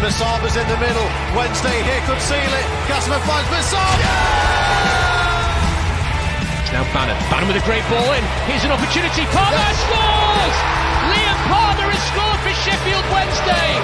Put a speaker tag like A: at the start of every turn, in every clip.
A: Masaba's in the middle. Wednesday here could seal it. Gasman finds Masaba.
B: It's now Bannon. Bannon with a great ball in. Here's an opportunity. Palmer scores! Liam Palmer has scored for Sheffield Wednesday.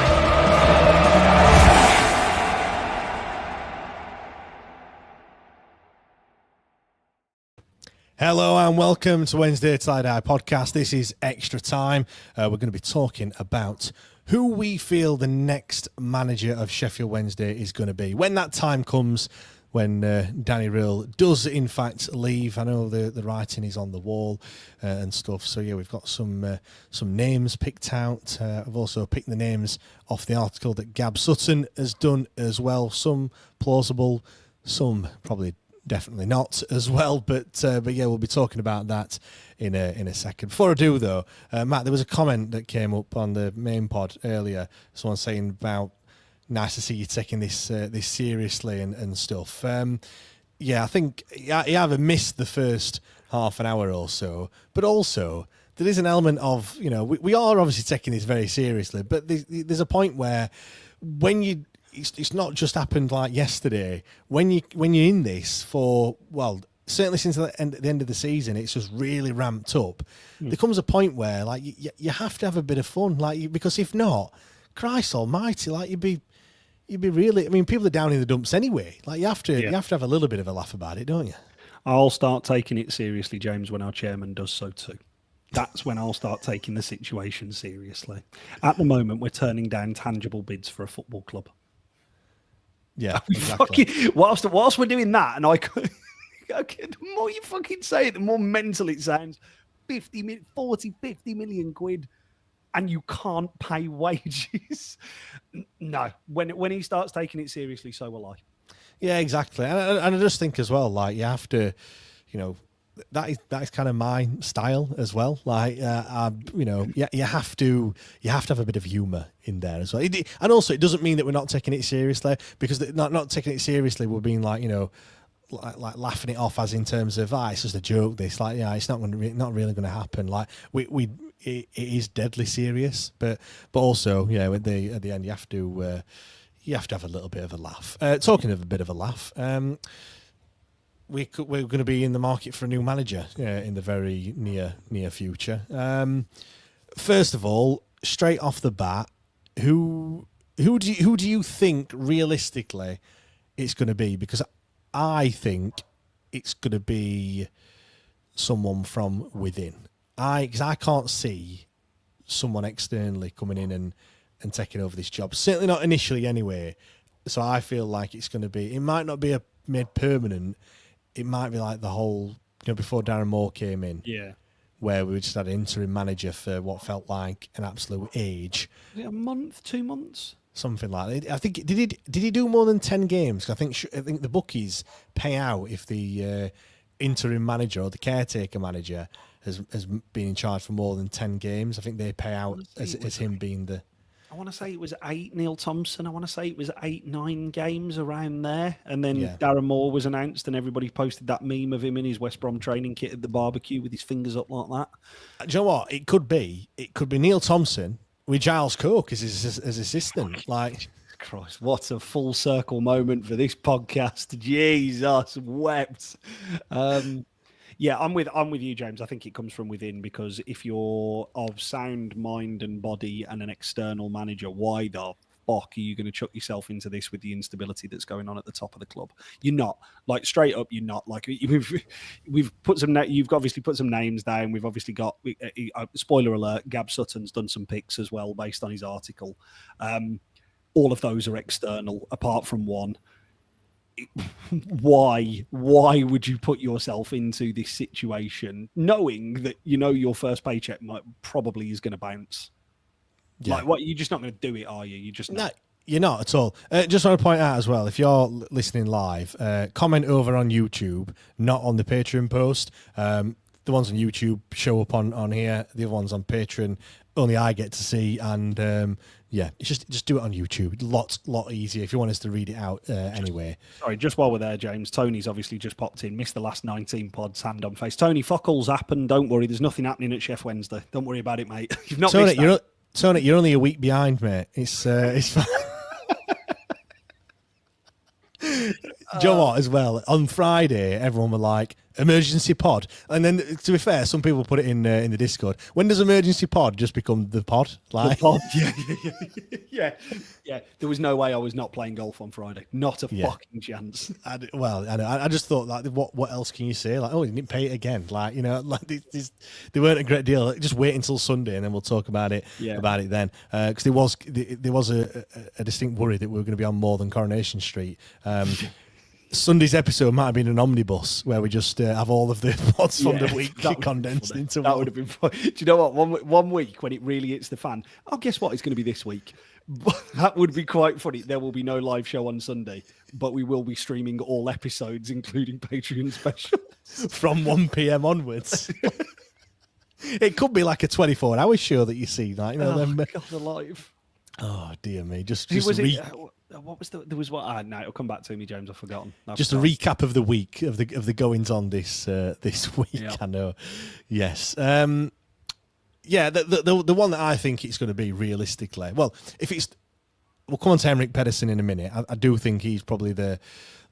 C: Hello and welcome to Wednesday Tie Dye Podcast. This is Extra Time. We're going to be talking about who we feel the next manager of Sheffield Wednesday is going to be. When that time comes, when Danny Rill does in fact leave. I know the writing is on the wall and stuff. So yeah, we've got some names picked out. I've also picked the names off the article that Gab Sutton has done as well. Some plausible, some probably definitely not as well, but yeah, we'll be talking about that in a second. Before I do though, Matt, there was a comment that came up on the main pod earlier. Someone saying about nice to see you taking this seriously and stuff. Yeah, I think you either missed the first half an hour or so, but also there is an element of, you know, we are obviously taking this very seriously, but there's a point where when you it's not just happened like yesterday. When you're in this for, well, certainly since the end of the season, it's just really ramped up. There comes a point where like you have to have a bit of fun, like because if not, Christ Almighty, like you'd be really. I mean, people are down in the dumps anyway. Like you have to have a little bit of a laugh about it, don't you?
D: I'll start taking it seriously, James, when our chairman does so too. That's when I'll start taking the situation seriously. At the moment, we're turning down tangible bids for a football club.
C: Yeah, exactly.
D: Whilst we're doing that, and the more you fucking say it, the more mental it sounds. 50 million quid, and you can't pay wages. No, when he starts taking it seriously, so will I.
C: Yeah, exactly. And I just think as well, like you have to, you know, that is kind of my style as well. Like, you have to have a bit of humour in there as well. And also, it doesn't mean that we're not taking it seriously, because not taking it seriously, we're being like, you know, like laughing it off as in terms of, it's just a joke. This, like, yeah, it's not really going to happen. Like, it is deadly serious, but also, yeah, at the end, you have to have a little bit of a laugh. Talking of a bit of a laugh. We're going to be in the market for a new manager in the very near future. First of all, straight off the bat, who do you think realistically it's going to be? Because I think it's going to be someone from within. Because I can't see someone externally coming in and taking over this job. Certainly not initially, anyway. So I feel like it's going to be. It might not be made permanent. It might be like the whole, you know, before Darren Moore came in, where we just had an interim manager for what felt like an absolute age.
D: A month, 2 months,
C: something like that. I think did he do more than 10 games? I think the bookies pay out if the interim manager or the caretaker manager has been in charge for more than 10 games. I think they pay out as him being the.
D: I want to say it was 8, Neil Thompson. I want to say it was 8, 9 games around there. And then Darren Moore was announced and everybody posted that meme of him in his West Brom training kit at the barbecue with his fingers up like that.
C: Do you know what? It could be Neil Thompson with Giles Cook as his assistant. Like,
D: Christ, what a full circle moment for this podcast. Jesus, wept. Yeah, I'm with you, James. I think it comes from within, because if you're of sound mind and body and an external manager, why the fuck are you going to chuck yourself into this with the instability that's going on at the top of the club? You're not. Like, straight up, you're not. Like, we've put some. You've obviously put some names down. We've obviously got. Spoiler alert: Gab Sutton's done some picks as well based on his article. All of those are external, apart from one. Why would you put yourself into this situation knowing that you know your first paycheck probably is going to bounce? Like, what, you're just not going to do it, are you? You just
C: no, you're not at all. Just want to point out as well, if you're listening live, comment over on YouTube, not on the Patreon post. The ones on YouTube show up on here. The other ones on Patreon only I get to see, and yeah, it's just do it on YouTube. Lot easier if you want us to read it out anyway.
D: Sorry, just while we're there, James, Tony's obviously just popped in, missed the last 19 pods, hand on face. Tony, fuck all's happened. Don't worry, there's nothing happening at Sheffield Wednesday. Don't worry about it, mate. You've not missed that.
C: Tony, you're only a week behind, mate. It's fine. Do you know what, as well? On Friday, everyone were like, emergency pod. And then, to be fair, some people put it in the Discord. When does emergency pod just become the pod? Like,
D: The pod. Yeah. There was no way I was not playing golf on Friday. Not a fucking chance.
C: I know. I just thought, like, what else can you say? Like, oh, you didn't pay it again. Like, you know, like they weren't a great deal. Just wait until Sunday and then we'll talk about it. About it then, because there was a distinct worry that we were going to be on more than Coronation Street. Sunday's episode might have been an omnibus where we just have all of the pods from the week condensed into
D: that
C: one.
D: would have been fun. Do you know what? One week when it really hits the fan. Oh, guess what? It's going to be this week. That would be quite funny. There will be no live show on Sunday, but we will be streaming all episodes, including Patreon specials,
C: from 1 p.m. onwards. It could be like a 24-hour show that you see, like, you know.
D: God alive.
C: Oh dear me!
D: What was there was what? No, it'll come back to me, James. I've forgotten.
C: Just a recap of the week of the goings on this week. Yep. I know. Yes. The one that I think it's going to be realistically. Well, we'll come on to Henrik Pedersen in a minute. I do think he's probably the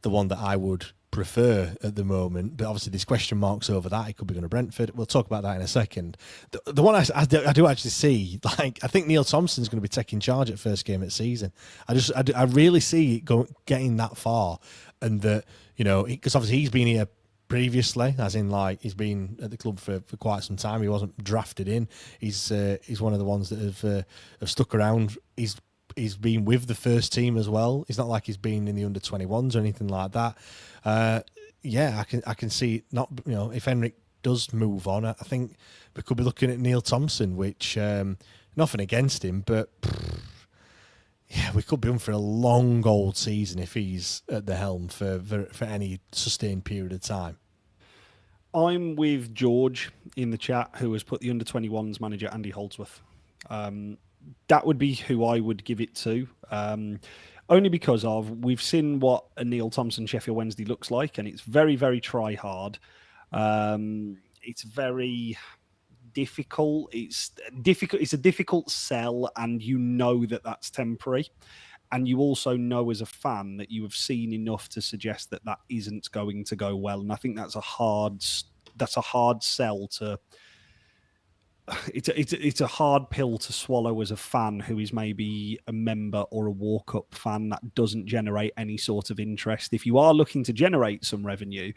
C: one that I would prefer at the moment, but obviously there's question marks over that. He could be going to Brentford. We'll talk about that in a second. The one I do actually see, like, I think Neil Thompson's going to be taking charge at first game of the season. I really see it getting that far, and that, you know, because obviously he's been here previously, as in, like, he's been at the club for quite some time. He wasn't drafted in. He's one of the ones that have stuck around. He's been with the first team as well. It's not like he's been in the under-21s or anything like that. I can see, not, you know, if Henrik does move on, I think we could be looking at Neil Thompson, which nothing against him, but we could be in for a long old season if he's at the helm for any sustained period of time.
D: I'm with George in the chat, who has put the under-21s manager Andy Holdsworth. That would be who I would give it to, only because we've seen what a Neil Thompson Sheffield Wednesday looks like, and it's very, very try hard. It's very difficult. It's a difficult sell, and you know that that's temporary. And you also know as a fan that you have seen enough to suggest that that isn't going to go well. And I think that's a hard sell to. It's a hard pill to swallow as a fan who is maybe a member or a walk-up fan that doesn't generate any sort of interest. If you are looking to generate some revenue,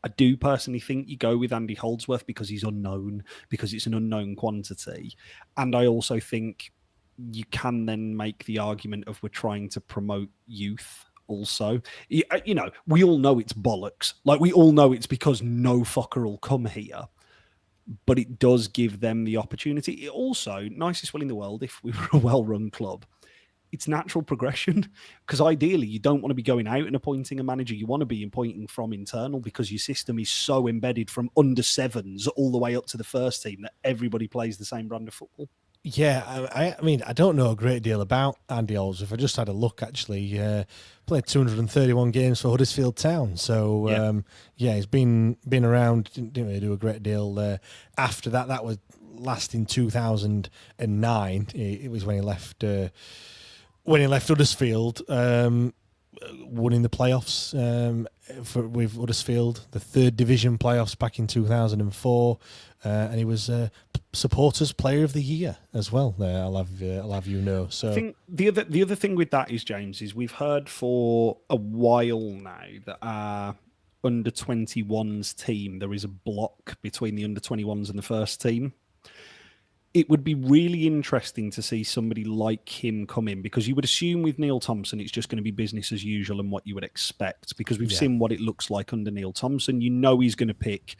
D: I do personally think you go with Andy Holdsworth because he's unknown, because it's an unknown quantity. And I also think you can then make the argument of we're trying to promote youth also. You know, we all know it's bollocks. Like, we all know it's because no fucker will come here. But it does give them the opportunity. It also, nicest will in the world, if we were a well-run club, it's natural progression. Because ideally, you don't want to be going out and appointing a manager. You want to be appointing from internal, because your system is so embedded from under sevens all the way up to the first team that everybody plays the same brand of football.
C: Yeah, I mean, I don't know a great deal about Andy Holdsworth. I just had a look, actually. Played 231 games for Huddersfield Town. So, he's been around, didn't really do a great deal after that. That was last in 2009. It was when he left Huddersfield, winning the playoffs with Huddersfield, the third division playoffs back in 2004. And he was Supporters Player of the Year as well. I'll have you know. So I think
D: the other thing with that is, James, is we've heard for a while now that our under 21s team, there is a block between the under 21s and the first team. It would be really interesting to see somebody like him come in, because you would assume with Neil Thompson it's just going to be business as usual and what you would expect, because we've seen what it looks like under Neil Thompson. You know he's going to pick,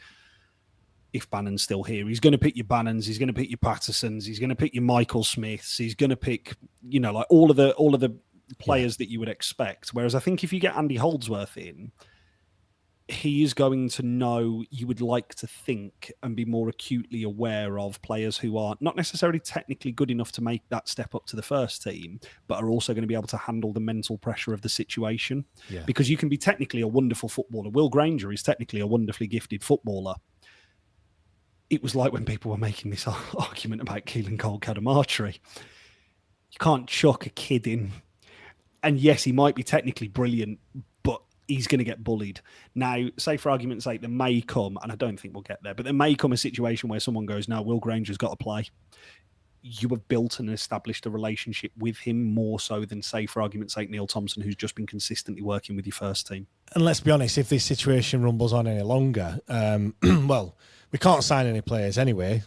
D: if Bannon's still here, he's going to pick your Bannons, he's going to pick your Pattersons, he's going to pick your Michael Smiths, he's going to pick, you know, like all of the players that you would expect. Whereas I think if you get Andy Holdsworth in, he is going to know, you would like to think, and be more acutely aware of players who are not necessarily technically good enough to make that step up to the first team, but are also going to be able to handle the mental pressure of the situation. Yeah. Because you can be technically a wonderful footballer. Will Granger is technically a wonderfully gifted footballer. It was like when people were making this argument about Keelan Cole Cadamartri. You can't chuck a kid in. And yes, he might be technically brilliant, but he's going to get bullied. Now, say for argument's sake, there may come, and I don't think we'll get there, but there may come a situation where someone goes, no, Will Granger's got to play. You have built and established a relationship with him more so than, say, for argument's sake, Neil Thompson, who's just been consistently working with your first team.
C: And let's be honest, if this situation rumbles on any longer, well, we can't sign any players anyway.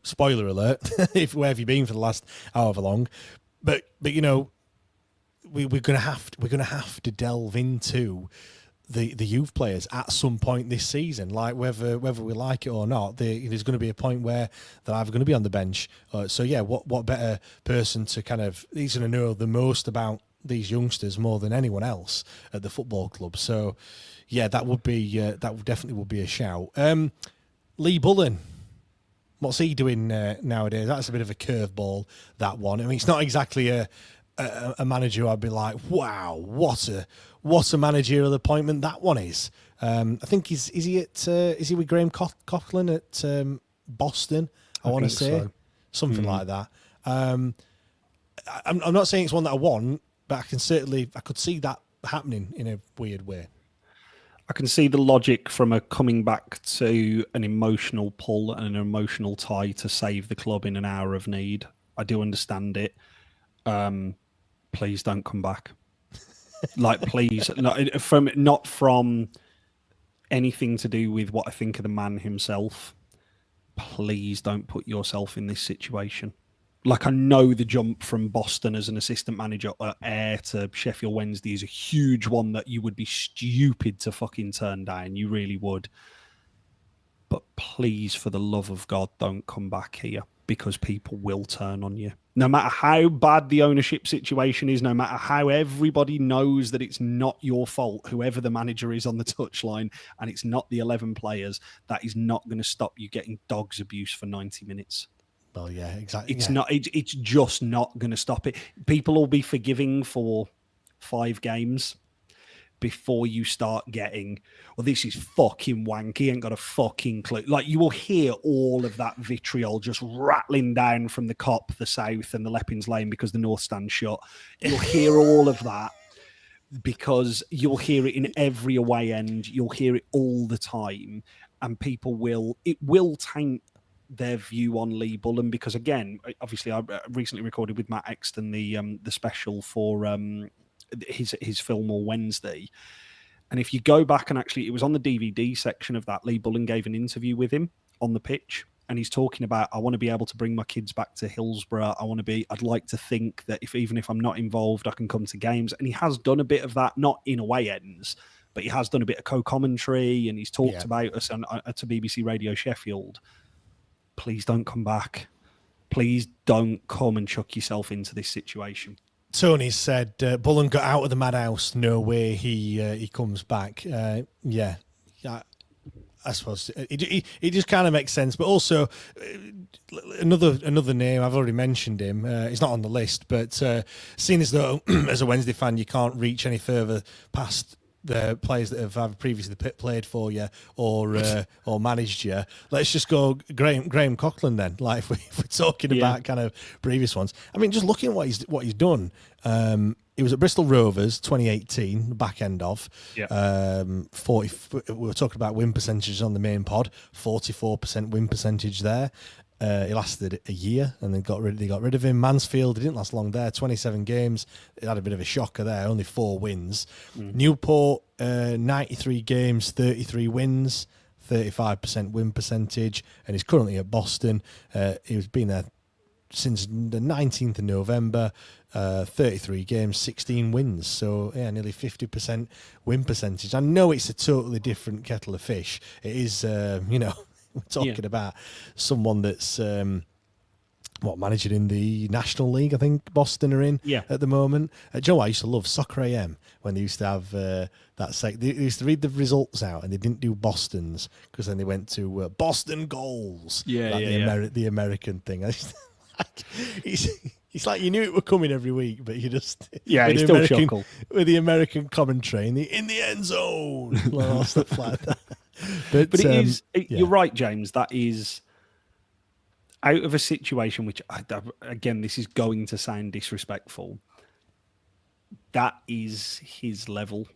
C: Spoiler alert, where have you been for the last however long? But we're going to have to delve into the youth players at some point this season, like whether we like it or not. There's going to be a point where they're either going to be on the bench. What better person to he's going to know the most about these youngsters more than anyone else at the football club. So yeah, that would definitely be a shout. Lee Bullen, what's he doing nowadays? That's a bit of a curveball, that one. I mean, it's not exactly a manager I'd be like, wow, what a managerial appointment that one is. I think is he with Graham Coughlin at Boston? I want to say so. Something like that. I'm not saying it's one that I want, but I could see that happening in a weird way.
D: I can see the logic from a coming back to an emotional pull and an emotional tie to save the club in an hour of need. I do understand it. Please don't come back. Please, not from anything to do with what I think of the man himself. Please don't put yourself in this situation. I know the jump from Boston as an assistant manager or heir to Sheffield Wednesday is a huge one that you would be stupid to fucking turn down. You really would. But please, for the love of God, don't come back here, because people will turn on you. No matter how bad the ownership situation is, no matter how everybody knows that it's not your fault, whoever the manager is on the touchline, and it's not the 11 players, that is not going to stop you getting dog's abuse for 90 minutes.
C: Well, yeah, exactly.
D: It's just not going to stop it. People will be forgiving for 5 games before you start getting, well, this is fucking wanky, ain't got a fucking clue. You will hear all of that vitriol just rattling down from the Kop, the South, and the Leppings Lane because the North stands shut. You'll hear all of that because you'll hear it in every away end. You'll hear it all the time, and it will taint their view on Lee Bullen, because again, obviously I recently recorded with Matt Exton the special for his film on Wednesday, and if you go back and actually, it was on the DVD section of that, Lee Bullen gave an interview with him on the pitch, and he's talking about, I want to be able to bring my kids back to Hillsborough. I'd like to think that even if I'm not involved, I can come to games. And he has done a bit of that, not in away ends, but he has done a bit of co-commentary, and he's talked about us to BBC Radio Sheffield. Please don't come back. Please don't come and chuck yourself into this situation.
C: Tony said Bullen got out of the madhouse. No way he comes back. I suppose it just kind of makes sense. But also another name, I've already mentioned him. He's not on the list, but seeing as though as a Wednesday fan you can't reach any further past the players that have either previously played for you or managed you, let's just go Graham Coughlin then. If we're talking about kind of previous ones, I mean, just looking at what he's done. He was at Bristol Rovers 2018, back end of 40. We were talking about win percentages on the main pod, 44% win percentage there. He lasted a year and then they got rid of him. Mansfield, he didn't last long there, 27 games. It had a bit of a shocker there, only 4 wins. Newport, 93 games, 33 wins, 35% win percentage, and he's currently at Boston. He's been there since the 19th of November, 33 games, 16 wins. So, yeah, nearly 50% win percentage. I know it's a totally different kettle of fish. It is, we're talking about someone that's managing in the National League. I think Boston are in at the moment. Joe, I used to love Soccer AM when they used to have that they used to read the results out and they didn't do Boston's because then they went to Boston goals. The American thing. It's like you knew it were coming every week, but you just
D: it's still chuckle
C: with the American commentary in the end zone, stuff like that.
D: But it is. You're right, James. That is out of a situation which, again, this is going to sound disrespectful. That is his level.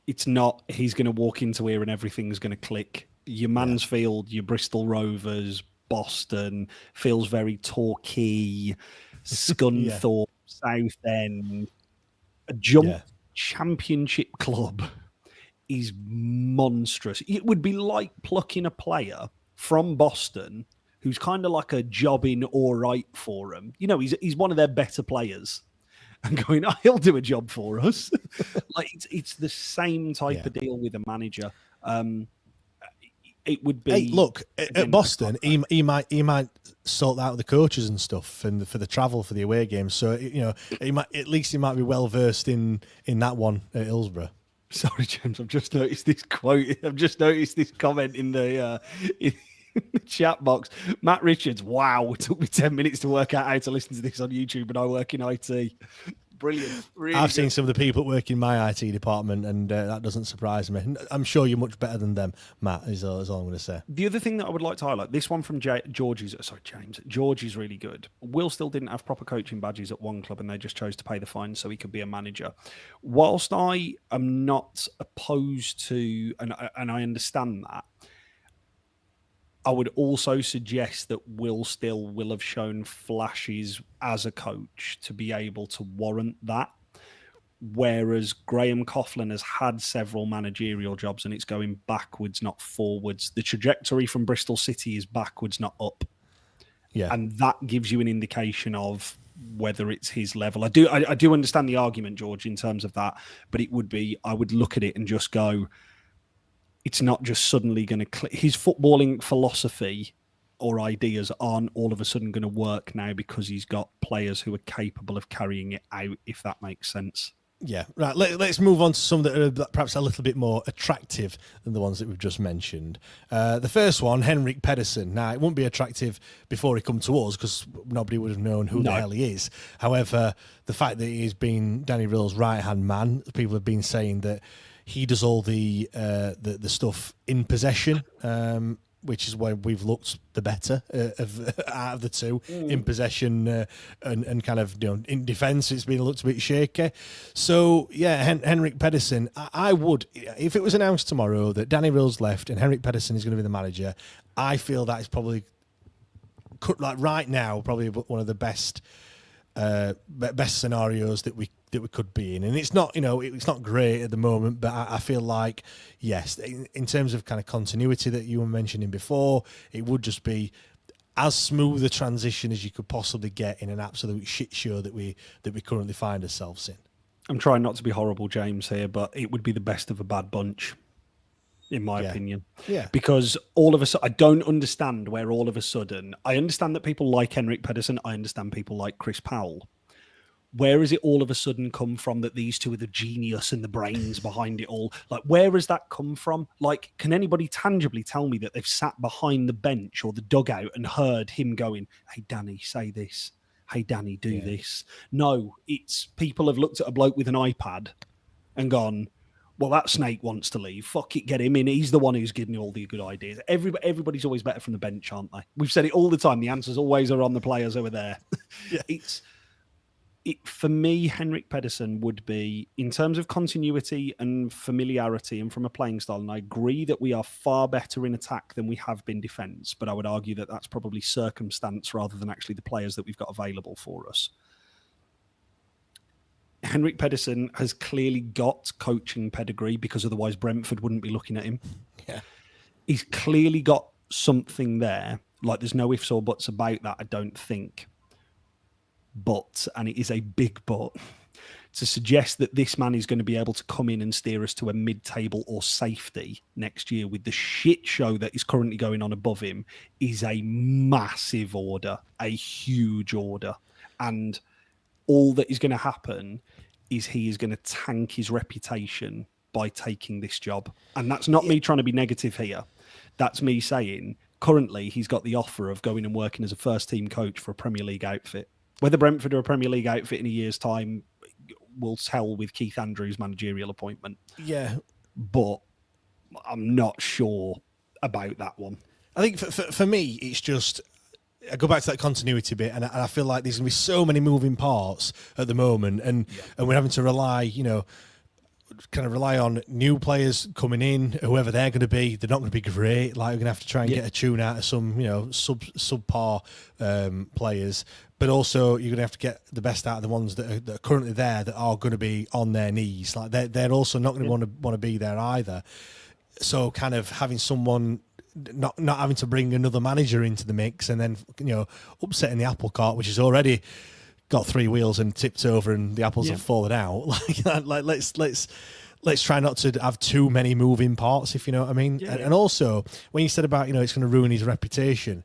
D: It's not, he's going to walk into here and everything's going to click. Your Mansfield, your Bristol Rovers, Boston feels very Torquay, Scunthorpe, Southend. A jump championship club is monstrous. It would be like plucking a player from Boston who's kind of like a jobbing all right for him. You know, he's one of their better players. And going, oh, he'll do a job for us. Like it's the same type of deal with a manager. It would be.
C: Hey, look at Boston. He might sort out the coaches and stuff, and for the travel for the away games. So he might be well versed in that one at Hillsborough.
D: Sorry, James. I've just noticed this quote. I've just noticed this comment in the chat box. Matt Richards. Wow, it took me 10 minutes to work out how to listen to this on YouTube, and I work in IT. Brilliant. Really
C: I've seen some of the people that work in my IT department, and that doesn't surprise me. I'm sure you're much better than them, Matt, is all I'm going to say.
D: The other thing that I would like to highlight, this one from George is really good. Will still didn't have proper coaching badges at one club, and they just chose to pay the fine so he could be a manager. Whilst I am not opposed to, and I understand that, I would also suggest that Will have shown flashes as a coach to be able to warrant that. Whereas Graham Coughlin has had several managerial jobs and it's going backwards, not forwards. The trajectory from Bristol City is backwards, not up.
C: Yeah.
D: And that gives you an indication of whether it's his level. I do understand the argument, George, in terms of that, but I would look at it and just go, it's not just suddenly going to click. His footballing philosophy or ideas aren't all of a sudden going to work now because he's got players who are capable of carrying it out, if that makes sense.
C: Yeah, right. Let's move on to some that are perhaps a little bit more attractive than the ones that we've just mentioned. The first one, Henrik Pedersen. Now, it wouldn't be attractive before he come to us because nobody would have known who the hell he is. However, the fact that he's been Danny Rill's right-hand man, people have been saying that he does all the stuff in possession, which is where we've looked the better out of the two. In possession and kind of in defence, it's been looked a bit shaky. So yeah, Henrik Pedersen. I would, if it was announced tomorrow that Danny Rill's left and Henrik Pedersen is going to be the manager, I feel that is probably, like right now, probably one of the best scenarios that we could be in. And it's not, it's not great at the moment, but I feel like, yes, in terms of kind of continuity that you were mentioning before, it would just be as smooth a transition as you could possibly get in an absolute shit show that we currently find ourselves in.
D: I'm trying not to be horrible, James, here, but it would be the best of a bad bunch, in my opinion.
C: Yeah.
D: Because all of a sudden, I don't understand where all of a sudden, I understand that people like Henrik Pedersen, I understand people like Chris Powell. Where has it all of a sudden come from that these two are the genius and the brains behind it all? Like, where has that come from? Like, can anybody tangibly tell me that they've sat behind the bench or the dugout and heard him going, hey, Danny, say this. Hey, Danny, do this. No, it's people have looked at a bloke with an iPad and gone, well, that snake wants to leave. Fuck it, get him in. He's the one who's giving you all the good ideas. Everybody's always better from the bench, aren't they? We've said it all the time. The answers always are on the players over there.
C: Yeah.
D: For me, Henrik Pedersen would be, in terms of continuity and familiarity and from a playing style, and I agree that we are far better in attack than we have been defence, but I would argue that that's probably circumstance rather than actually the players that we've got available for us. Henrik Pedersen has clearly got coaching pedigree because otherwise Brentford wouldn't be looking at him.
C: Yeah,
D: he's clearly got something there. Like, there's no ifs or buts about that, I don't think. But, and it is a big but, to suggest that this man is going to be able to come in and steer us to a mid-table or safety next year with the shit show that is currently going on above him is a massive order, a huge order. And all that is going to happen is he is going to tank his reputation by taking this job. And that's not me trying to be negative here. That's me saying, currently, he's got the offer of going and working as a first-team coach for a Premier League outfit. Whether Brentford are a Premier League outfit in a year's time, we'll tell with Keith Andrews' managerial appointment.
C: Yeah.
D: But I'm not sure about that one.
C: I think for me, it's just, I go back to that continuity bit, and I feel like there's going to be so many moving parts at the moment, and we're having to rely, kind of rely on new players coming in, whoever they're going to be. They're not going to be great. Like, we're going to have to try and get a tune out of some, subpar players. But also, you're going to have to get the best out of the ones that are currently there that are going to be on their knees. Like, they're also not going to want to be there either. So, kind of having someone not having to bring another manager into the mix and then upsetting the apple cart, which is already got three wheels and tipped over and the apples have fallen out. Like let's try not to have too many moving parts, if you know what I mean. And also, when you said about it's going to ruin his reputation,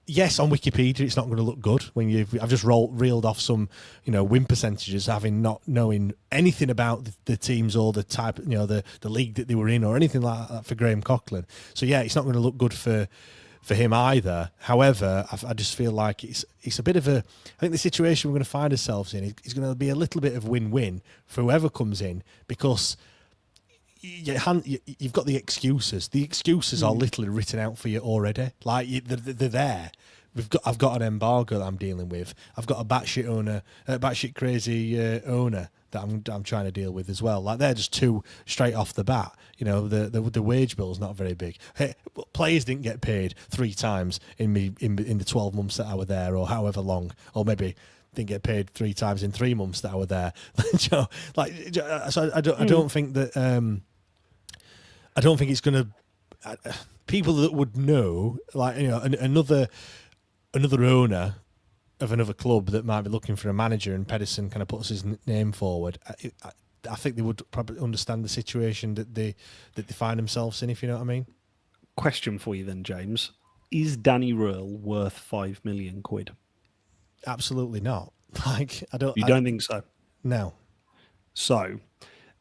C: yes, on Wikipedia it's not going to look good when I've just reeled off some win percentages, having not knowing anything about the teams or the type, the league that they were in or anything like that for Graham Coughlin. So yeah, it's not going to look good for him either. However, I just feel like it's a bit of I think the situation we're going to find ourselves in is going to be a little bit of win-win for whoever comes in, because you've got the excuses. The excuses are literally written out for you already. Like, they're there. I've got an embargo that I'm dealing with. I've got a batshit crazy owner that I'm trying to deal with as well. Like, they're just two straight off the bat. The wage bill's not very big. Hey, players didn't get paid 3 times in the 12 months that I were there, or however long, or maybe didn't get paid 3 times in 3 months that I were there. So I don't think that. I don't think it's going to. People that would know, like another owner of another club that might be looking for a manager, and Pedersen kind of puts his name forward. I think they would probably understand the situation that they find themselves in, if you know what I mean.
D: Question for you then, James: is Danny Röhl worth £5 million?
C: Absolutely not. Like, I don't.
D: You don't think so?
C: No.
D: So,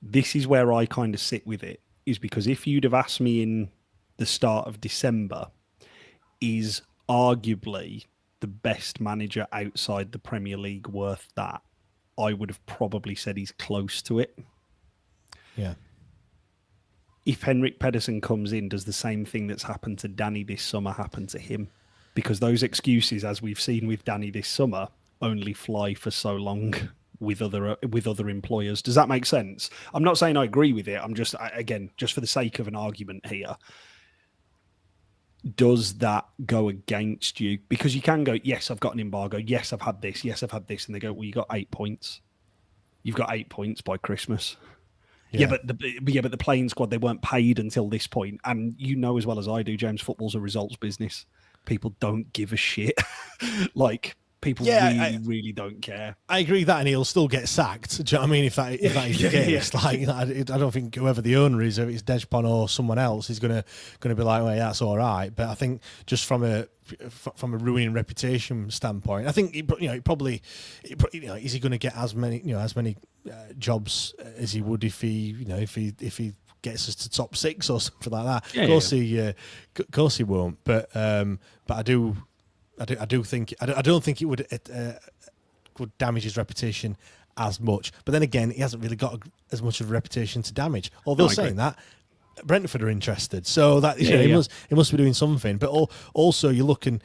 D: this is where I kind of sit with it. Is because if you'd have asked me in the start of December, is arguably the best manager outside the Premier League worth that, I would have probably said he's close to it.
C: Yeah.
D: If Henrik Pedersen comes in, does the same thing that's happened to Danny this summer happen to him? Because those excuses, as we've seen with Danny this summer, only fly for so long with other employers. Does that make sense? I'm not saying I agree with it. I'm just for the sake of an argument here, does that go against you? Because you can go, yes, I've got an embargo. Yes, I've had this. Yes, I've had this. And they go, well, you got 8 points. You've got 8 points by Christmas. Yeah, but the playing squad, they weren't paid until this point. And you know as well as I do, James, football's a results business. People don't give a shit. Like, people really don't care. I agree that, and he'll still get sacked. Do you know what I mean? If that is the case, like, I don't think whoever the owner is, if it's Dejpon or someone else, is gonna be like, well, yeah, that's all right. But I think just from a ruining reputation standpoint, I think is he going to get as many jobs as he would if he gets us to top 6 or something like that? Of course he won't. But I don't think it would damage his reputation as much. But then again, he hasn't really got as much of a reputation to damage. Although saying that, Brentford are interested, so that he must be doing something. But also, you're looking,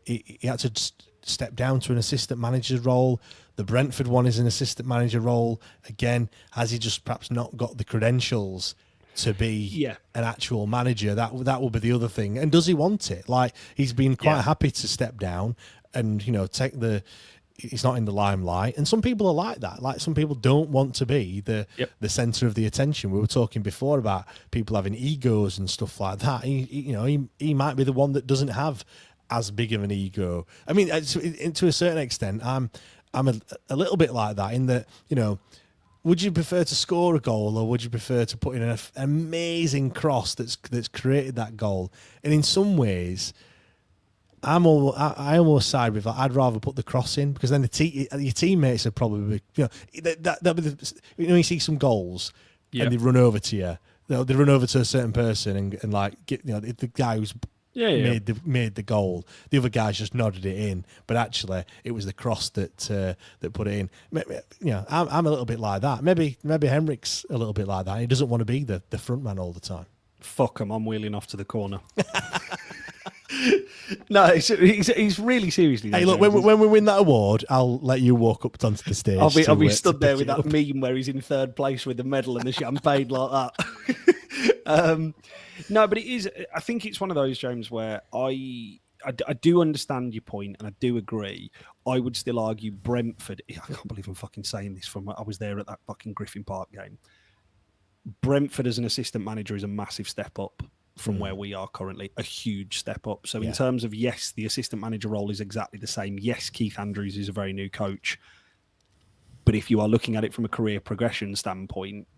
D: he had to step down to an assistant manager role. The Brentford one is an assistant manager role. Again, has he just perhaps not got the credentials to be an actual manager? That will be the other thing. And does he want it? Like, he's been quite happy to step down and take he's not in the limelight. And some people are like that. Like, some people don't want to be the centre of the attention. We were talking before about people having egos and stuff like that. He might be the one that doesn't have as big of an ego. I mean, to a certain extent, I'm a little bit like that, in that, would you prefer to score a goal, or would you prefer to put in an amazing cross that's created that goal? And in some ways, I almost side with that. I'd rather put the cross in, because then your teammates are probably, you see some goals and they run over to you. They run over to a certain person and like get the guy who's made the goal. The other guys just nodded it in, but actually it was the cross that put it in. I'm a little bit like that. Maybe Henrik's a little bit like that. He doesn't want to be the front man all the time. Fuck him, I'm wheeling off to the corner. No, he's really seriously.
C: Hey, look, when we win that award, I'll let you walk up onto the stage.
D: I'll be stood there with that meme where he's in third place with the medal and the champagne like that. No, but it is. I think it's one of those, James, where I do understand your point and I do agree. I would still argue Brentford. I can't believe I'm fucking saying this from I was there at that fucking Griffin Park game. Brentford as an assistant manager is a massive step up from where we are currently, a huge step up. So in terms of, yes, the assistant manager role is exactly the same. Yes, Keith Andrews is a very new coach. But if you are looking at it from a career progression standpoint,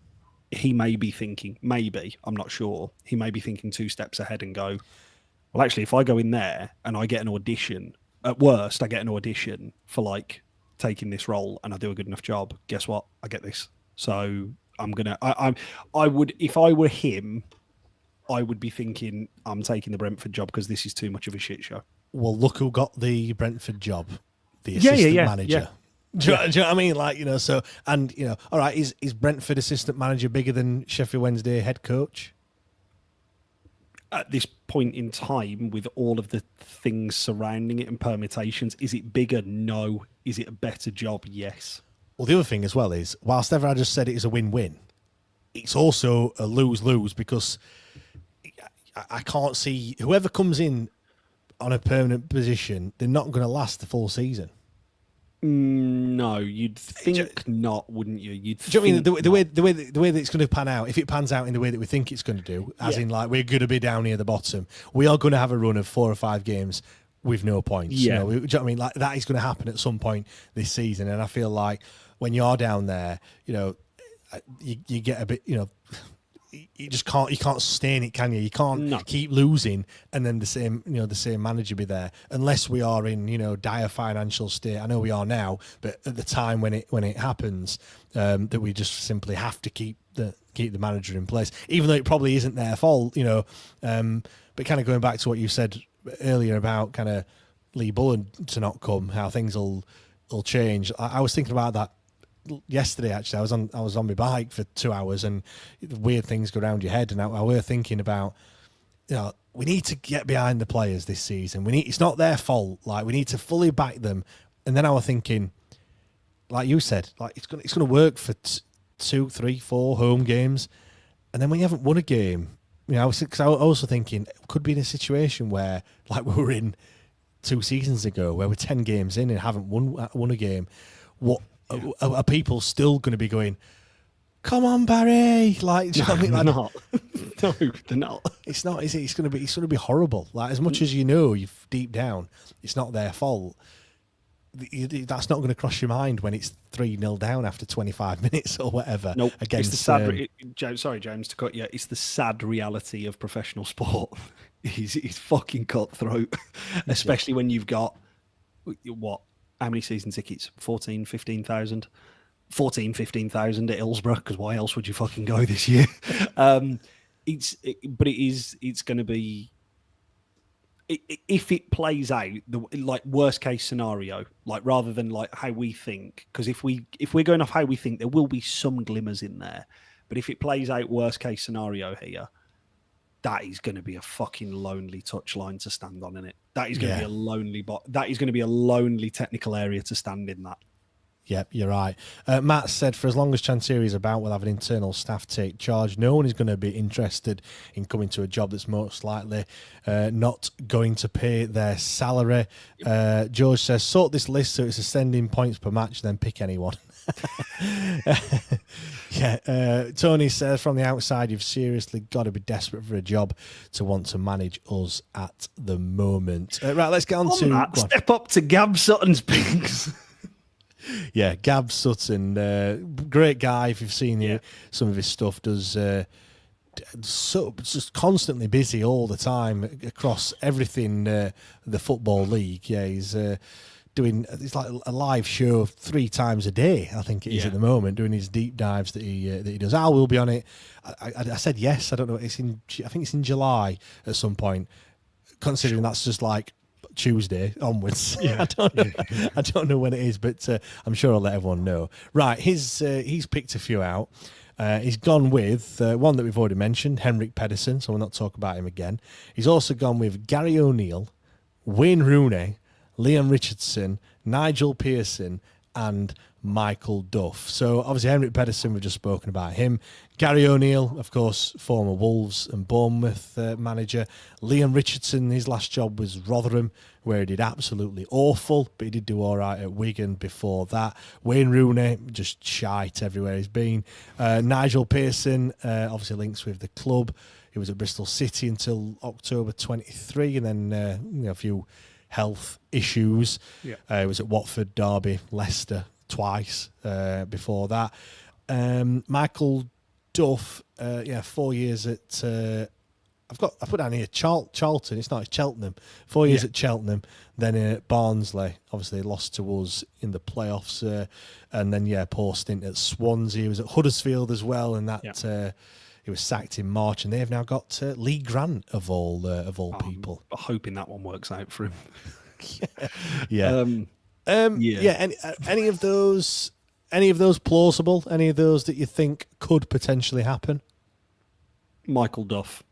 D: he may be thinking, I'm not sure, he may be thinking 2 steps ahead and go, well, actually, if I go in there and I get an audition, at worst, I get an audition for like taking this role and I do a good enough job, guess what? I get this. So I would, if I were him, I would be thinking, I'm taking the Brentford job because this is too much of a shit show.
C: Well, look who got the Brentford job, the assistant manager.
D: Yeah.
C: Do you know what I mean? Like, so, and, all right, is Brentford assistant manager bigger than Sheffield Wednesday head coach?
D: At this point in time, with all of the things surrounding it and permutations, is it bigger? No. Is it a better job? Yes.
C: Well, the other thing as well is, whilst ever I just said it is a win-win, it's also a lose-lose because I can't see whoever comes in on a permanent position, they're not going to last the full season.
D: No, you'd think not, wouldn't you?
C: Do you know what I mean? The way that it's going to pan out, if it pans out in the way that we think it's going to do, as in like we're going to be down near the bottom, we are going to have a run of 4 or 5 games with no points.
D: Yeah.
C: Do you know what I mean? Like that is going to happen at some point this season, and I feel like when you're down there, you get a bit, you just can't sustain it, can you? You can't keep losing and then the same manager be there unless we are in dire financial state. I know we are now, but at the time when it happens, that we just simply have to keep the manager in place, even though it probably isn't their fault, But kind of going back to what you said earlier about kind of Lee Bullen to not come, how things will change. I was thinking about that yesterday. Actually, I was on my bike for 2 hours, and weird things go around your head. And I were thinking about, we need to get behind the players this season. It's not their fault. Like we need to fully back them. And then I was thinking, like you said, like it's gonna work for 2, 3, 4 home games, and then when you haven't won a game, I was also thinking it could be in a situation where like we were in 2 seasons ago, where we're 10 games in and haven't won a game. What? Are people still going to be going, come on, Barry? Like, do you know what I mean? Like,
D: not. No, they're not.
C: It's not, is it? It's going to be horrible. Like, as much as you've deep down, it's not their fault. That's not going to cross your mind when it's 3-0 down after 25 minutes or whatever.
D: Nope.
C: Against,
D: it's the sad, sorry, James, to cut you. It's the sad reality of professional sport. It's fucking cutthroat, especially when you've got what? How many season tickets? 14, 15,000? 14, 15,000 at Hillsborough, because why else would you fucking go this year? It's going to be, if it plays out, like worst case scenario, like rather than like how we think, because if we're going off how we think, there will be some glimmers in there. But if it plays out worst case scenario here, that is going to be a fucking lonely touchline to stand on, innit? That is going to be a lonely that is going to be a lonely technical area to stand in that.
C: Yep, you're right. Matt said, for as long as Chancery is about, we'll have an internal staff take charge. No one is going to be interested in coming to a job that's most likely not going to pay their salary. George says, sort this list so it's ascending points per match, then pick anyone. Tony says, from the outside, you've seriously got to be desperate for a job to want to manage us at the moment. Right, let's get on to
D: that. Step up to Gab Sutton's picks.
C: Yeah, Gab Sutton, great guy. If you've seen some of his stuff, does just constantly busy all the time across everything. The football league, he's it's like a live show 3 times a day. I think it is at the moment, doing his deep dives that he does. Al will be on it. I said yes. I don't know. I think it's in July at some point. Considering that's just like Tuesday onwards. I don't know when it is, but I'm sure I'll let everyone know. Right, he's picked a few out. He's gone with one that we've already mentioned, Henrik Pedersen, so we'll not talk about him again. He's also gone with Gary O'Neill, Wayne Rooney, Leam Richardson, Nigel Pearson, and Michael Duff. So obviously Henrik Pedersen, we've just spoken about him. Gary O'Neill, of course, former Wolves and Bournemouth manager. Leam Richardson, his last job was Rotherham, where he did absolutely awful, but he did do all right at Wigan before that. Wayne Rooney, just shite everywhere he's been. Nigel Pearson, obviously links with the club. He was at Bristol City until October 23, and then a few health issues. He was at Watford, Derby, Leicester twice before that. Michael Duff, 4 years at I put down here Charlton. It's not, it's Cheltenham. 4 years at Cheltenham, then at Barnsley. Obviously lost to us in the playoffs, and then poor stint at Swansea. He was at Huddersfield as well, and that he was sacked in March. And they've now got Lee Grant of all people.
D: I'm hoping that one works out for him.
C: Any of those plausible? Any of those that you think could potentially happen?
D: Michael Duff.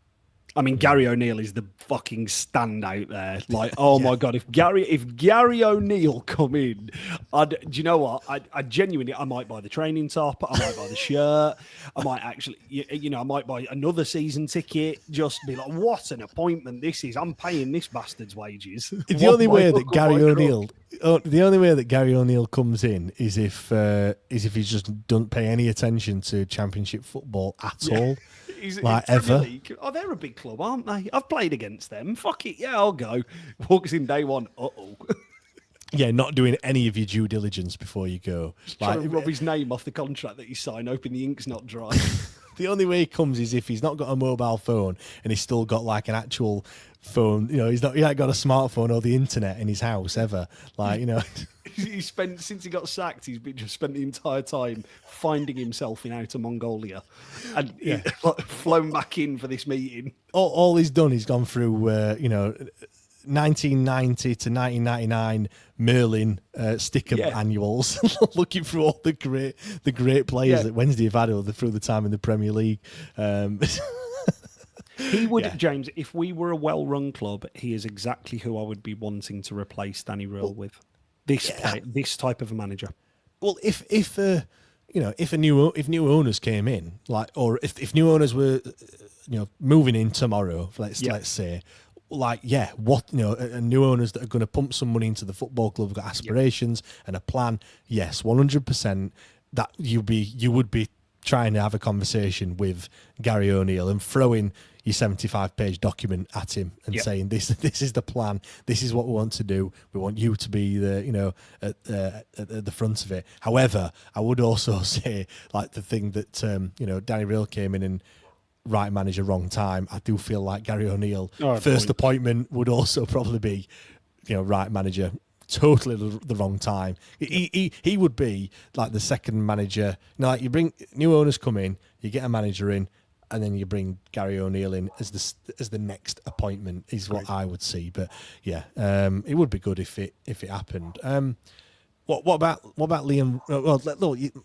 D: I mean, Gary O'Neill is the fucking standout there. Like, oh my God, if Gary O'Neill come in, do you know what? I genuinely, I might buy the training top. I might buy the shirt. I might actually, I might buy another season ticket. Just be like, what an appointment this is. I'm paying this bastard's wages.
C: The only way that Gary O'Neill comes in is if he just doesn't pay any attention to Championship football at all. Ever.
D: League. Oh, they're a big club, aren't they? I've played against them. Fuck it, yeah, I'll go. Walks in day one.
C: Not doing any of your due diligence before you go.
D: Trying to rob his name off the contract that you sign, hoping the ink's not dry.
C: The only way he comes is if he's not got a mobile phone and he's still got like an actual phone. He ain't got a smartphone or the internet in his house ever.
D: He spent, since he got sacked, he's just spent the entire time finding himself in Outer Mongolia and flown back in for this meeting.
C: All he's done, he's gone through 1990 to 1999 Merlin sticker annuals, looking through all the great players that Wednesday have had through the time in the Premier League.
D: He would, James, if we were a well-run club, he is exactly who I would be wanting to replace Danny Röhl with. This type of a manager.
C: Well, if new owners came in, or if new owners were moving in tomorrow, let's say, new owners that are going to pump some money into the football club, have got aspirations and a plan. Yes, 100%. That you would be trying to have a conversation with Gary O'Neill and throwing your 75-page document at him and saying this is the plan, this is what we want to do, we want you to be at the front of it. However, I would also say the thing that Danny Röhl came in and right manager, wrong time. I do feel like Gary O'Neill first appointment would also probably be right manager, totally the wrong time. He would be like the second manager. You bring new owners come in, you get a manager in, and then you bring Gary O'Neill in as the next appointment is what I would see. But it would be good if it happened. What about Liam? Well,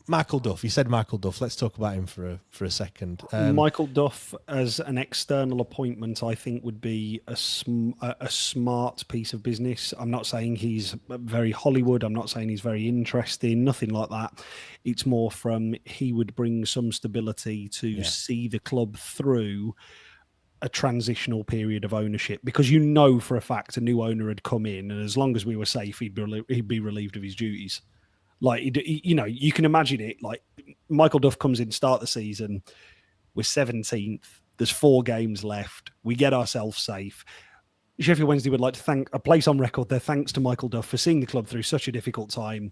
C: Michael Duff. You said Michael Duff. Let's talk about him for a second.
D: Michael Duff as an external appointment, I think, would be a smart piece of business. I'm not saying he's very Hollywood. I'm not saying he's very interesting. Nothing like that. It's more from he would bring some stability to see the club through a transitional period of ownership, because for a fact a new owner had come in, and as long as we were safe, he'd be relieved of his duties. You can imagine it. Like, Michael Duff comes in, start the season, we're 17th, there's 4 games left, we get ourselves safe. Sheffield Wednesday would like to place on record their thanks to Michael Duff for seeing the club through such a difficult time.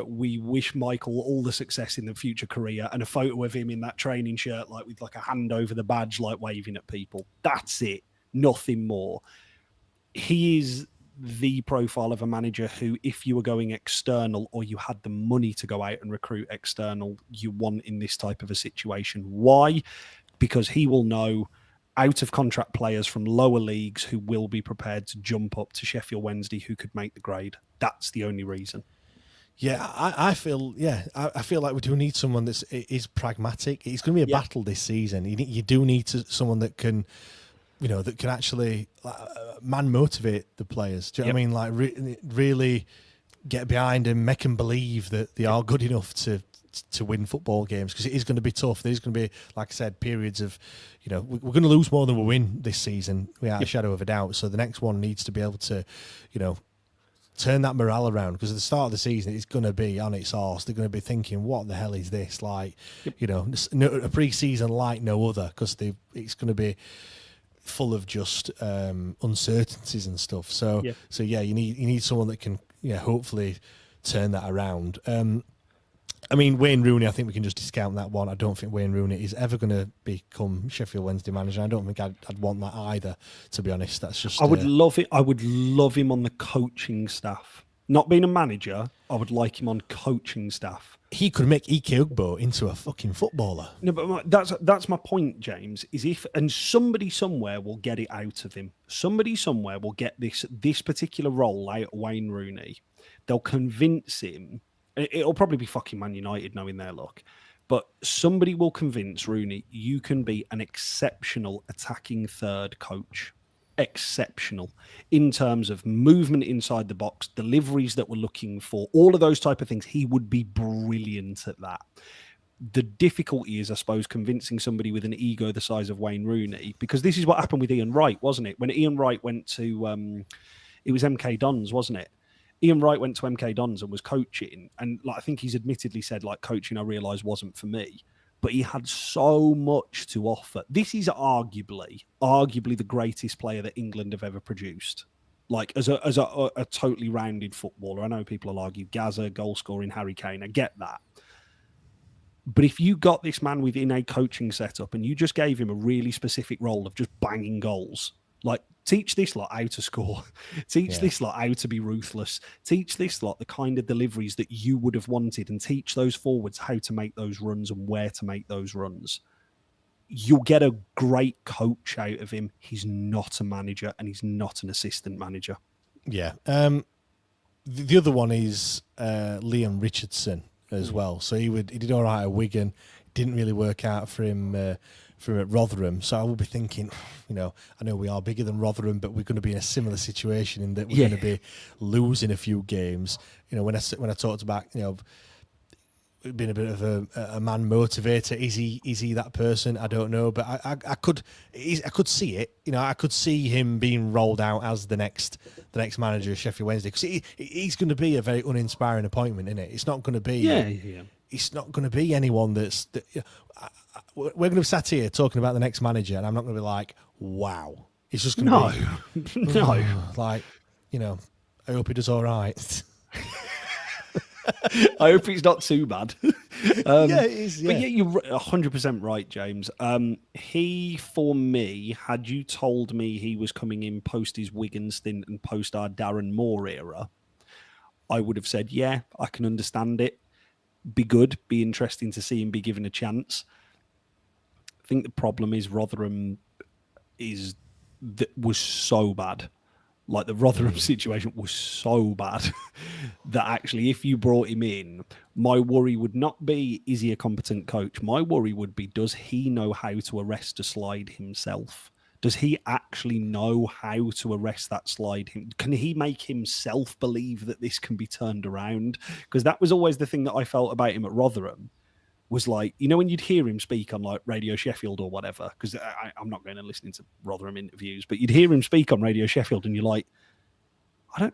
D: We wish Michael all the success in the future career, and a photo of him in that training shirt, with a hand over the badge, waving at people. That's it. Nothing more. He is the profile of a manager who, if you were going external or you had the money to go out and recruit external, you want in this type of a situation. Why? Because he will know out of contract players from lower leagues who will be prepared to jump up to Sheffield Wednesday, who could make the grade. That's the only reason.
C: Yeah, I feel like we do need someone that is pragmatic. It's going to be a battle this season. You do need someone that can, that can actually man motivate the players. Do you know what I mean? Like really get behind them, make them believe that they are good enough to win football games, because it is going to be tough. There's going to be, like I said, periods of, we're going to lose more than we win this season, without a shadow of a doubt. So the next one needs to be able to, turn that morale around, because at the start of the season it's going to be on its arse. They're going to be thinking, what the hell is this? Like, a pre-season like no other, because it's going to be full of just uncertainties and stuff. So you need someone that can hopefully turn that around. I mean, Wayne Rooney, I think we can just discount that one. I don't think Wayne Rooney is ever going to become Sheffield Wednesday manager. I don't think I'd want that either, to be honest. That's just.
D: I would love it. I would love him on the coaching staff. Not being a manager, I would like him on coaching staff.
C: He could make Ike Ugbo into a fucking footballer.
D: No, but that's my point, James. Is and somebody somewhere will get it out of him. Somebody somewhere will get this particular role out of Wayne Rooney. They'll convince him. It'll probably be fucking Man United, knowing their luck. But somebody will convince Rooney, you can be an exceptional attacking third coach. Exceptional. In terms of movement inside the box, deliveries that we're looking for, all of those type of things. He would be brilliant at that. The difficulty is, I suppose, convincing somebody with an ego the size of Wayne Rooney, because this is what happened with Ian Wright, wasn't it? When Ian Wright went to, it was MK Dons, wasn't it? Ian Wright went to MK Dons and was coaching, and I think he's admittedly said, coaching, I realised wasn't for me. But he had so much to offer. This is arguably the greatest player that England have ever produced. As a totally rounded footballer. I know people will argue Gaza, goal scoring, Harry Kane. I get that. But if you got this man within a coaching setup and you just gave him a really specific role of just banging goals, teach this lot how to score. Teach this lot how to be ruthless. Teach this lot the kind of deliveries that you would have wanted, and teach those forwards how to make those runs and where to make those runs. You'll get a great coach out of him. He's not a manager, and he's not an assistant manager.
C: Yeah. The other one is Leam Richardson as well. So he did all right at Wigan. Didn't really work out for him at Rotherham. So I will be thinking, I know we are bigger than Rotherham, but we're going to be in a similar situation in that we're going to be losing a few games. When I talked about, being a bit of a man motivator, is he that person? I don't know, but I could see it. I could see him being rolled out as the next manager of Sheffield Wednesday, because he's going to be a very uninspiring appointment, isn't it? It's not going to be. It's not going to be anyone we're going to be sat here talking about the next manager, and I'm not going to be like, wow. It's just going to be
D: no.
C: I hope he does all right.
D: I hope he's not too bad.
C: It is. Yeah.
D: But you're 100% right, James. He, for me, had you told me he was coming in post his Wigan stint and post our Darren Moore era, I would have said, yeah, I can understand it. Be good, be interesting to see him be given a chance. I think the problem is Rotherham was so bad. The Rotherham situation was so bad that actually, if you brought him in, my worry would not be, is he a competent coach? My worry would be, does he know how to arrest a slide himself? Does he actually know how to arrest that slide? Can he make himself believe that this can be turned around? Because that was always the thing that I felt about him at Rotherham, was when you'd hear him speak on Radio Sheffield or whatever, because I'm not going to listen to Rotherham interviews, but you'd hear him speak on Radio Sheffield and you're like, I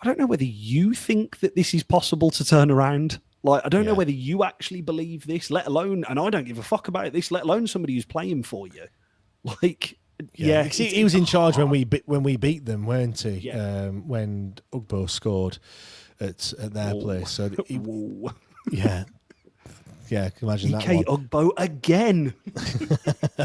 D: don't know whether you think that this is possible to turn around. I don't know whether you actually believe this, let alone, and I don't give a fuck about this, let alone somebody who's playing for you.
C: He was in charge when we beat them, weren't he? Yeah. When Ugbo scored at their place. So yeah, can you imagine that one?
D: Ugbo again.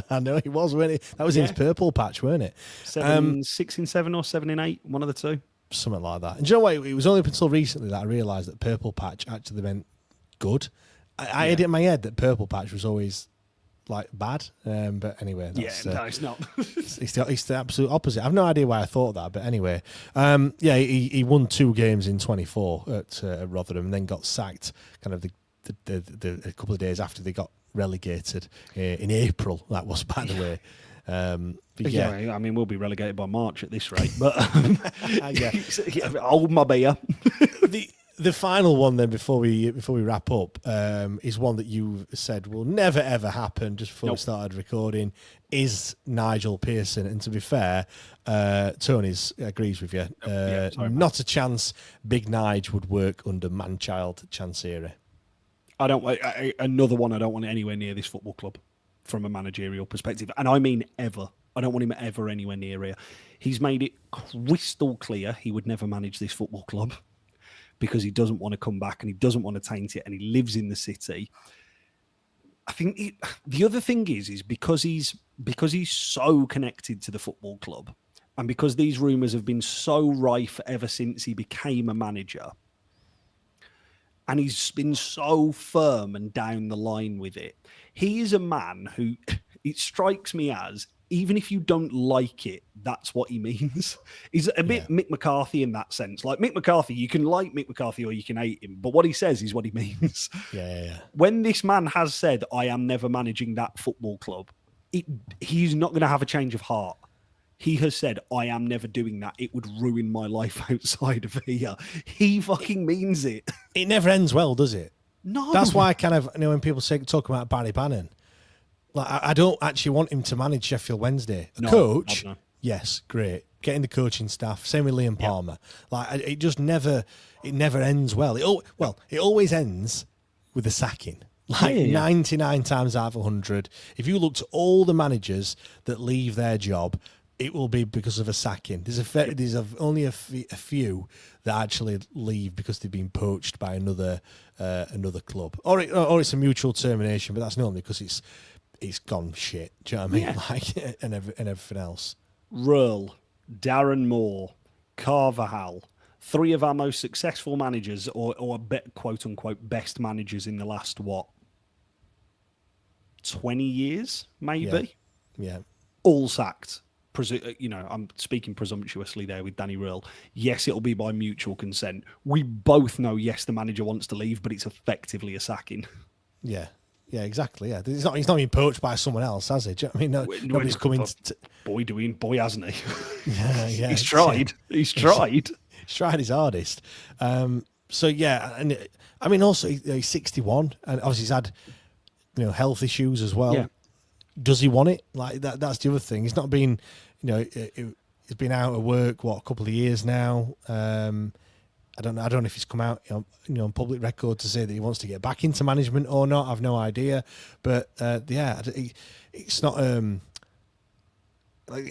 C: I know he was, weren't he? That was in his purple patch, weren't it?
D: 6 in 7 or 7 in 8, one of the two.
C: Something like that. And do you know what? It was only up until recently that I realised that purple patch actually meant good. I had it in my head that purple patch was always like bad. But anyway, that's,
D: no, it's not.
C: it's the absolute opposite. I've no idea why I thought that, but anyway, he won 2 games in 24 at Rotherham, and then got sacked kind of a couple of days after they got relegated in April. That was, by the way.
D: I mean, we'll be relegated by March at this rate, but hold my beer.
C: The final one then before we wrap up is one that you said will never ever happen just before we started recording, is Nigel Pearson. And to be fair, Tony agrees with you. Not a chance Big Nige would work under man-child Chansiri.
D: Another one I don't want anywhere near this football club from a managerial perspective. And I mean ever. I don't want him ever anywhere near here. He's made it crystal clear he would never manage this football club because he doesn't want to come back and he doesn't want to taint it and he lives in the city. I think the other thing is because he's so connected to the football club and because these rumours have been so rife ever since he became a manager, and he's been so firm and down the line with it. He is a man who, it strikes me as, even if you don't like it, that's what he means. He's a bit Mick McCarthy in that sense. Like Mick McCarthy, you can like Mick McCarthy or you can hate him, but what he says is what he means.
C: Yeah.
D: When this man has said, I am never managing that football club, he's not going to have a change of heart. He has said, I am never doing that. It would ruin my life outside of here. He fucking means it.
C: It never ends well, does it?
D: No.
C: That's why I kind of, when people talk about Barry Bannon, like I don't actually want him to manage Sheffield Wednesday. Coach, yes, great. Getting the coaching staff. Same with Liam Palmer. Like it just never ends well. It always ends with a sacking. 99 times out of 100. If you looked at all the managers that leave their job, it will be because of a sacking. There's only a few that actually leave because they've been poached by another club, or it's a mutual termination. But that's normally because it's gone shit. Do you know what I mean?
D: Yeah.
C: Like and everything else.
D: Ruhl, Darren Moore, Carvajal, 3 of our most successful managers, or quote unquote best managers in the last 20 years, maybe.
C: Yeah.
D: All sacked. I'm speaking presumptuously there with Danny Ruhl. Yes, it'll be by mutual consent. We both know, yes, the manager wants to leave, but it's effectively a sacking.
C: Yeah, exactly. Yeah, he's not being poached by someone else, has he? Do you know what I mean? Nobody's coming.
D: Boy, hasn't he?
C: Yeah.
D: He's tried. He's tried.
C: He's tried his hardest. So yeah, and I mean, also he's 61, and obviously he's had health issues as well.
D: Yeah.
C: Does he want it? Like that's the other thing. He's not been, he's been out of work a couple of years now. I don't know if he's come out on public record to say that he wants to get back into management or not. I've no idea. But it's not like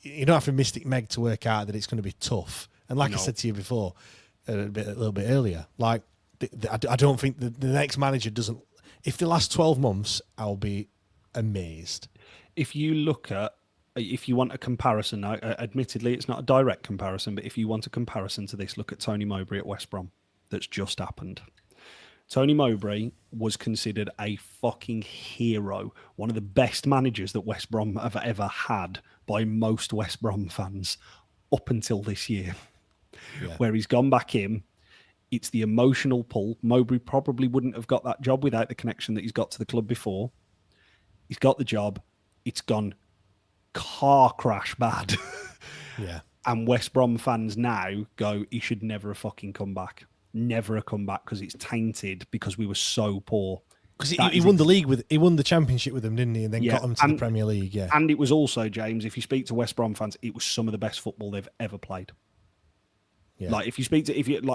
C: you don't have to Mystic Meg to work out that it's going to be tough. And like I said to you before, a little bit earlier, like I don't think the next manager doesn't. If the last 12 months, I'll be amazed.
D: If you want a comparison, admittedly it's not a direct comparison, but if you want a comparison to this, look at Tony Mowbray at West Brom. That's just happened. Tony Mowbray was considered a fucking hero, one of the best managers that West Brom have ever had by most West Brom fans up until this year, where he's gone back in. It's the emotional pull. Mowbray probably wouldn't have got that job without the connection that he's got to the club before. He's got the job. It's gone car crash bad.
C: Yeah.
D: And West Brom fans now go, he should never have fucking come back. Never have come back because it's tainted because we were so poor.
C: Because he won the league he won the championship with them, didn't he? And then got them to the Premier League. Yeah.
D: And it was also, James, if you speak to West Brom fans, it was some of the best football they've ever played. Yeah. Like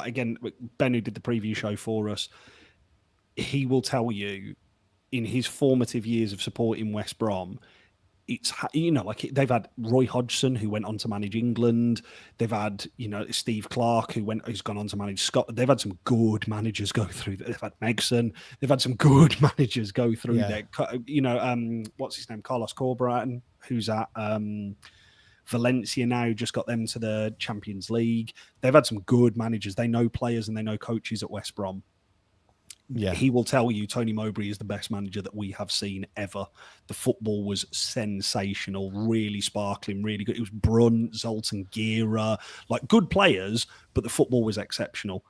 D: again, Ben, who did the preview show for us, he will tell you in his formative years of supporting West Brom, it's they've had Roy Hodgson, who went on to manage England. They've had Steve Clarke, who's gone on to manage Scotland. They've had some good managers go through. They've had Megson. They've had some good managers go through there. What's his name? Carlos Corberán, who's at Valencia now, just got them to the Champions League. They've had some good managers. They know players and they know coaches at West Brom.
C: Yeah.
D: He will tell you Tony Mowbray is the best manager that we have seen ever. The football was sensational, really sparkling, really good. It was Brunt, Zoltan Gira, like good players, but the football was exceptional.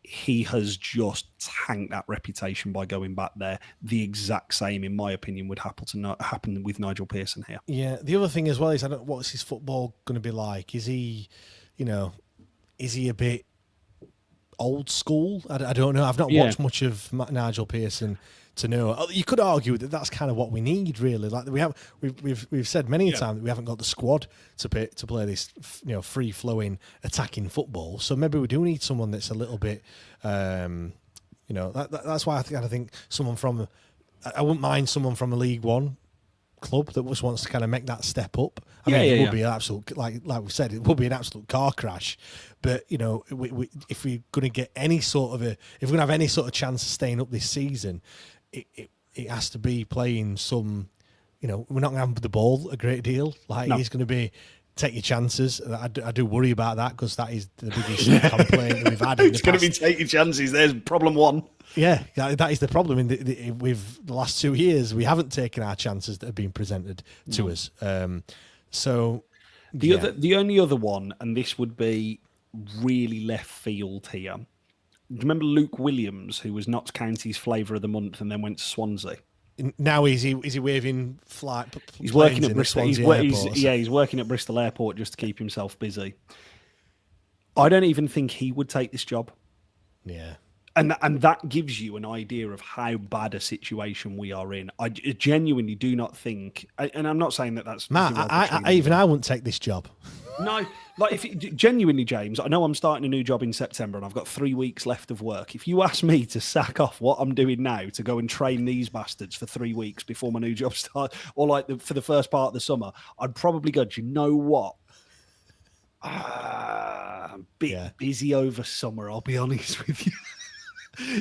D: He has just tanked that reputation by going back there. The exact same, in my opinion, would happen with Nigel Pearson here.
C: Yeah. The other thing as well is, what's his football going to be like? Is he, is he a bit old school? I don't know. I've not watched much of Nigel Pearson to know. You could argue that that's kind of what we need, really. Like we've said many times that we haven't got the squad to play this, free flowing attacking football. So maybe we do need someone that's a little bit, that's why I think someone from, I wouldn't mind someone from a League One club that just wants to kind of make that step up. It would be an absolute, like we said, it would be an absolute car crash. But if we're going to get any sort of if we're going to have any sort of chance of staying up this season, it has to be playing some. We're not going to have the ball a great deal. He's going to be take your chances. I do worry about that because that is the biggest complaint that we've had.
D: It's going to be take your chances. There's problem one.
C: Yeah, that is the problem. With the last 2 years, we haven't taken our chances that have been presented to us.
D: The only other one, and this would be really left field here. Do you remember Luke Williams, who was Notts County's flavour of the month and then went to Swansea?
C: Now is he waving flight?
D: He's working at Bristol. He's working at Bristol Airport just to keep himself busy. I don't even think he would take this job.
C: Yeah.
D: And that gives you an idea of how bad a situation we are in. I genuinely do not think, and I'm not saying that that's
C: Matt. I wouldn't take this job.
D: No, genuinely, James. I know I'm starting a new job in September, and I've got 3 weeks left of work. If you ask me to sack off what I'm doing now to go and train these bastards for 3 weeks before my new job starts, or for the first part of the summer, I'd probably go, do you know what? I'm a bit busy over summer. I'll be honest with you.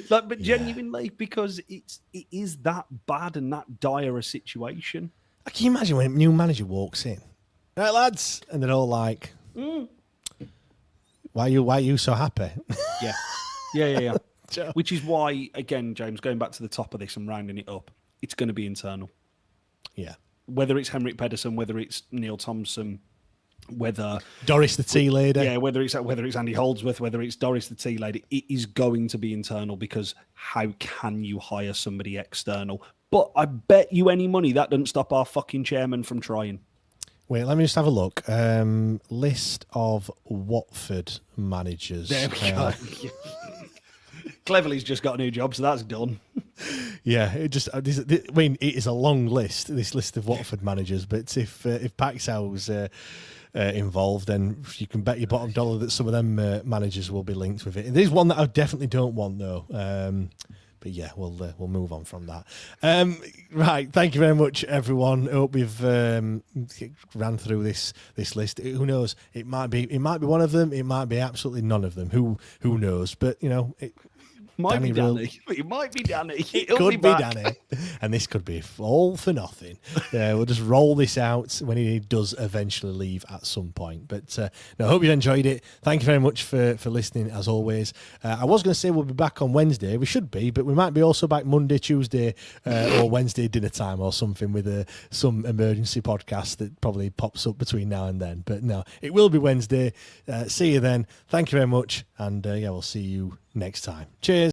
D: But genuinely, because it is that bad and that dire a situation.
C: Can you imagine when a new manager walks in? Right, lads, and they're all like, "Why are you so happy?"
D: Yeah. Which is why, again, James, going back to the top of this and rounding it up, it's going to be internal.
C: Yeah.
D: Whether it's Henrik Pedersen, whether it's Neil Thompson, whether
C: Doris the tea lady,
D: whether it's Andy Holdsworth, whether it's Doris the tea lady, it is going to be internal, because how can you hire somebody external? But I bet you any money that doesn't stop our fucking chairman from trying.
C: Wait, let me just have a look. List of Watford managers.
D: There we go. Cleverly's just got a new job, so that's done.
C: Yeah, it is a long list. This list of Watford managers, but if Paxal's involved, then you can bet your bottom dollar that some of them managers will be linked with it. There's one that I definitely don't want though. But yeah, we'll move on from that. Right, thank you very much, everyone. Hope we've ran through this list. Who knows? It might be one of them. It might be absolutely none of them. Who knows? But it
D: might be Danny. It might be Danny.
C: It could be Danny, and this could be all for nothing. We'll just roll this out when he does eventually leave at some point. But I hope you enjoyed it. Thank you very much for listening, as always. I was going to say we'll be back on Wednesday. We should be, but we might be also back Monday, Tuesday, or Wednesday dinner time or something with some emergency podcast that probably pops up between now and then. But no, it will be Wednesday. See you then. Thank you very much, and we'll see you next time. Cheers.